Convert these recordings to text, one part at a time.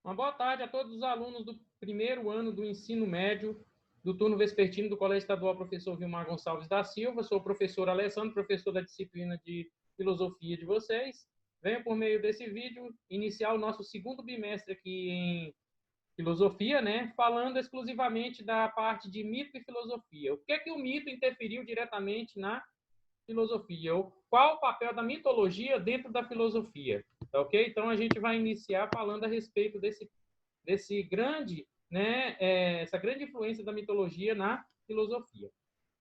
Uma boa tarde a todos os alunos do primeiro ano do ensino médio do turno vespertino do Colégio Estadual Professor Vilmar Gonçalves da Silva. Sou o professor Alessandro, professor da disciplina de filosofia de vocês. Venho, por meio desse vídeo, iniciar o nosso segundo bimestre aqui em filosofia, né? Falando exclusivamente da parte de mito e filosofia. O que é que o mito interferiu diretamente na filosofia? Qual o papel da mitologia dentro da filosofia? Tá ok? Então, a gente vai iniciar falando a respeito desse grande, né, essa grande influência da mitologia na filosofia.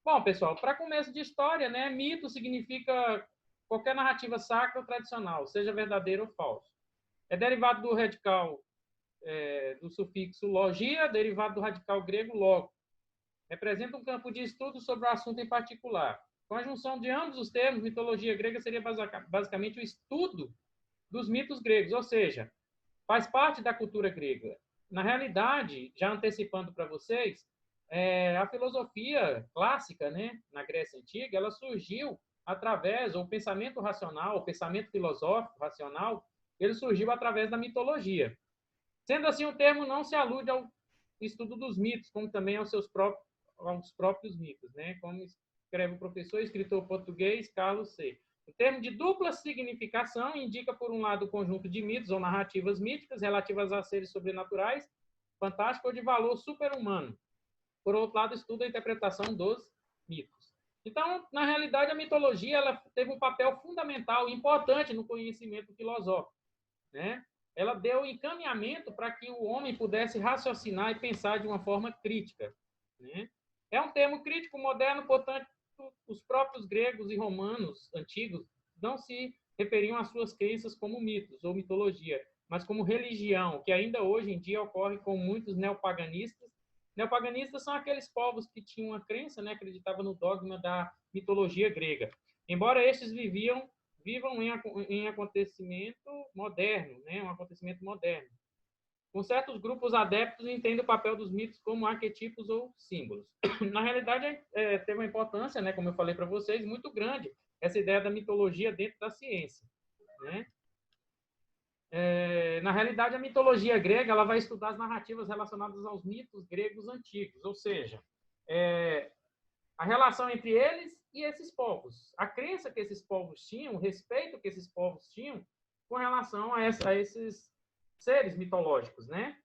Bom, pessoal, para começo de história, né, mito significa qualquer narrativa sacra ou tradicional, seja verdadeira ou falsa. É derivado do radical, do sufixo logia, derivado do radical grego logo. Representa um campo de estudo sobre o assunto em particular. Com a junção de ambos os termos, mitologia grega seria basicamente o estudo dos mitos gregos, ou seja, faz parte da cultura grega. Na realidade, já antecipando para vocês, a filosofia clássica, né, na Grécia Antiga, ela surgiu através, o pensamento racional, o pensamento filosófico racional, ele surgiu através da mitologia. Sendo assim, o termo não se alude ao estudo dos mitos, como também aos próprios mitos, né, como escreve o professor e escritor português Carlos C. O termo de dupla significação indica, por um lado, o conjunto de mitos ou narrativas míticas relativas a seres sobrenaturais, fantásticos ou de valor super-humano. Por outro lado, estuda a interpretação dos mitos. Então, na realidade, a mitologia ela teve um papel fundamental, importante no conhecimento filosófico, né? Ela deu encaminhamento para que o homem pudesse raciocinar e pensar de uma forma crítica, né? É um termo crítico moderno, portanto, os próprios gregos e romanos antigos não se referiam às suas crenças como mitos ou mitologia, mas como religião, que ainda hoje em dia ocorre com muitos neopaganistas. Neopaganistas são aqueles povos que tinham uma crença, né, acreditavam no dogma da mitologia grega. Embora estes vivam em acontecimento moderno, né, um acontecimento moderno. Com certos grupos adeptos entendem o papel dos mitos como arquetipos ou símbolos. Na realidade, teve uma importância, né, como eu falei para vocês, muito grande essa ideia da mitologia dentro da ciência, né? Na realidade, a mitologia grega ela vai estudar as narrativas relacionadas aos mitos gregos antigos, ou seja, a relação entre eles e esses povos, a crença que esses povos tinham, o respeito que esses povos tinham com relação a esses seres mitológicos, né?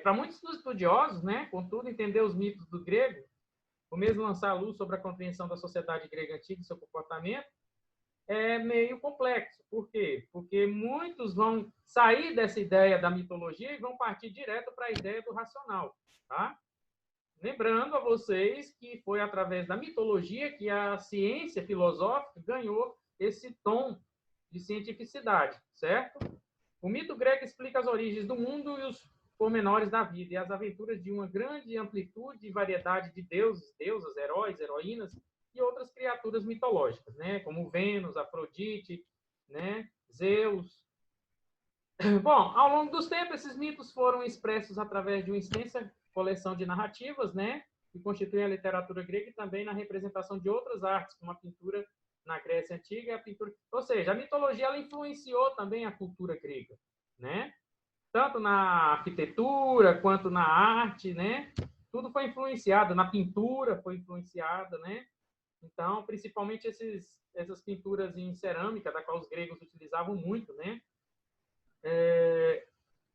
Para muitos estudiosos, né, contudo, entender os mitos do grego, ou mesmo lançar a luz sobre a compreensão da sociedade grega antiga e seu comportamento, é meio complexo. Por quê? Porque muitos vão sair dessa ideia da mitologia e vão partir direto para a ideia do racional, tá? Lembrando a vocês que foi através da mitologia que a ciência filosófica ganhou esse tom de cientificidade, certo? O mito grego explica as origens do mundo e os pormenores da vida e as aventuras de uma grande amplitude e variedade de deuses, deusas, heróis, heroínas e outras criaturas mitológicas, né? Como Vênus, Afrodite, né? Zeus. Bom, ao longo dos tempos, esses mitos foram expressos através de uma extensa coleção de narrativas, né? Que constituem a literatura grega e também na representação de outras artes, como a pintura na Grécia Antiga e a pintura... Ou seja, a mitologia ela influenciou também a cultura grega, né? Tanto na arquitetura quanto na arte, né? Tudo foi influenciado, na pintura foi influenciada, né? Então, principalmente essas pinturas em cerâmica, da qual os gregos utilizavam muito, né?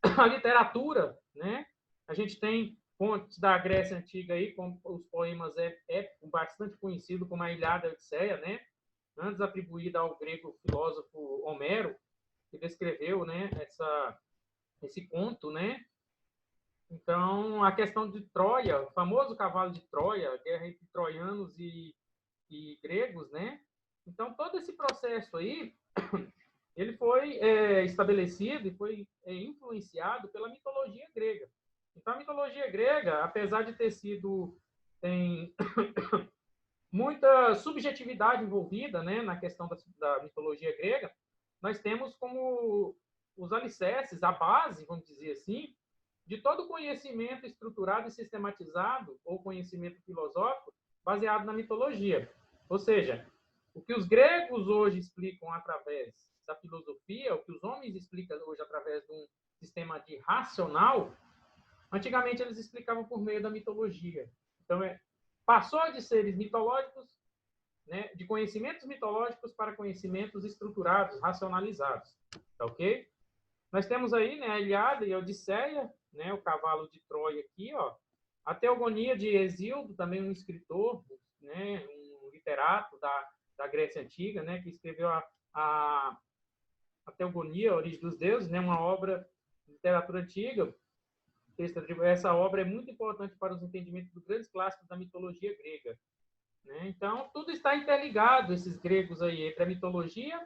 A literatura, né? A gente tem fontes da Grécia Antiga aí, como os poemas épicos, bastante conhecido como a Ilíada e a Odisseia, né? Antes atribuída ao grego filósofo Homero, que descreveu, né, esse conto, né? Então, a questão de Troia, o famoso cavalo de Troia, a guerra entre troianos e gregos, né? Então, todo esse processo aí, ele foi estabelecido e foi influenciado pela mitologia grega. Então, a mitologia grega, apesar de ter sido... tem muita subjetividade envolvida, né, na questão da mitologia grega, nós temos como os alicerces, a base, vamos dizer assim, de todo conhecimento estruturado e sistematizado, ou conhecimento filosófico, baseado na mitologia. Ou seja, O que os gregos hoje explicam através da filosofia, o que os homens explicam hoje através de um sistema de racional, antigamente eles explicavam por meio da mitologia. Então, passou de seres mitológicos, né, de conhecimentos mitológicos para conhecimentos estruturados, racionalizados. Tá ok? Nós temos aí, né, a Ilíada e a Odisseia, né, o cavalo de Troia aqui, ó. A Teogonia de Hesíodo, também um escritor, né, um literato da Grécia Antiga, né, que escreveu a Teogonia, a Origem dos Deuses, né, uma obra de literatura antiga. Essa obra é muito importante para os entendimentos dos grandes clássicos da mitologia grega. Né? Então, tudo está interligado, esses gregos aí, entre a mitologia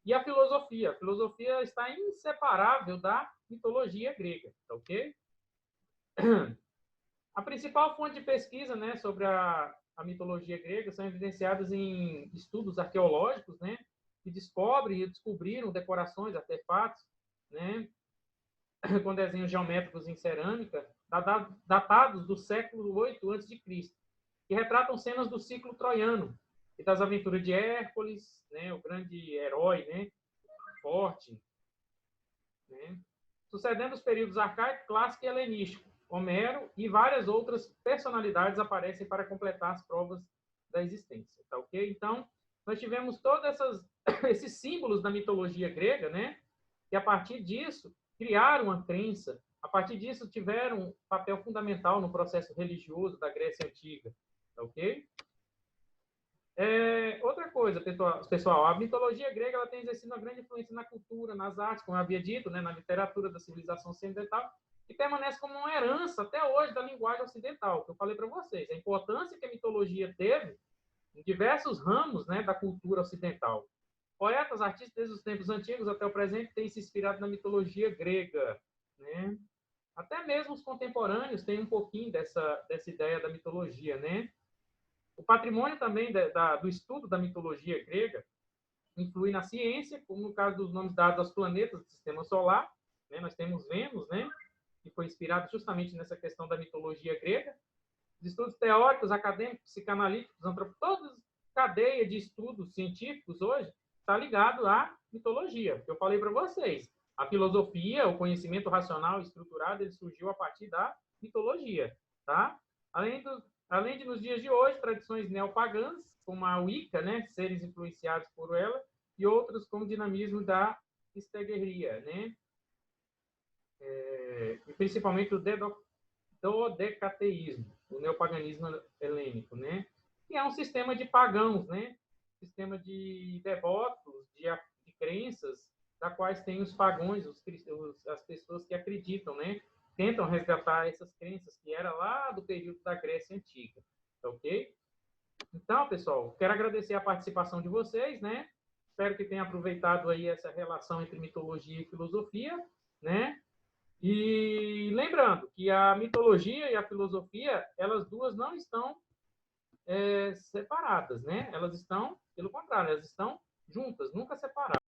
e a filosofia. A filosofia está inseparável da mitologia grega, tá ok? A principal fonte de pesquisa, né, sobre a mitologia grega são evidenciadas em estudos arqueológicos, né, que descobriram decorações, artefatos, né, com desenhos geométricos em cerâmica, datados do século 8 a.C., que retratam cenas do ciclo troiano e das aventuras de Hércules, né, o grande herói, né, forte, né, sucedendo os períodos arcaico, clássico e helenístico. Homero e várias outras personalidades aparecem para completar as provas da existência, tá ok? Então, nós tivemos todos esses símbolos da mitologia grega, né, que a partir disso criaram uma crença, a partir disso tiveram um papel fundamental no processo religioso da Grécia Antiga, tá ok? Outra coisa, pessoal, a mitologia grega ela tem exercido uma grande influência na cultura, nas artes, como eu havia dito, né, na literatura da civilização ocidental, e permanece como uma herança até hoje da linguagem ocidental, que eu falei para vocês, a importância que a mitologia teve em diversos ramos, né, da cultura ocidental. Poetas, artistas, desde os tempos antigos até o presente, têm se inspirado na mitologia grega, né? Até mesmo os contemporâneos têm um pouquinho dessa ideia da mitologia, né? O patrimônio também do estudo da mitologia grega influi na ciência, como no caso dos nomes dados aos planetas do sistema solar, né? Nós temos Vênus, né, que foi inspirado justamente nessa questão da mitologia grega. Os estudos teóricos, acadêmicos, psicanalíticos, antropólogos, toda cadeia de estudos científicos hoje está ligado à mitologia, que eu falei para vocês. A filosofia, o conhecimento racional e estruturado, ele surgiu a partir da mitologia, tá? Além de, nos dias de hoje, tradições neopagãs, como a Wicca, né, seres influenciados por ela, e outros como o dinamismo da estegueria, né? E principalmente o dodecateísmo, o neopaganismo helênico, né? Que é um sistema de pagãos, né? Sistema de devotos, de crenças, da quais tem os pagãos, as pessoas que acreditam, né? Tentam resgatar essas crenças que era lá do período da Grécia Antiga, tá ok? Então, pessoal, quero agradecer a participação de vocês, né? Espero que tenham aproveitado aí essa relação entre mitologia e filosofia, né? E lembrando que a mitologia e a filosofia, elas duas não estão separadas, né? Elas estão, pelo contrário, elas estão juntas, nunca separadas.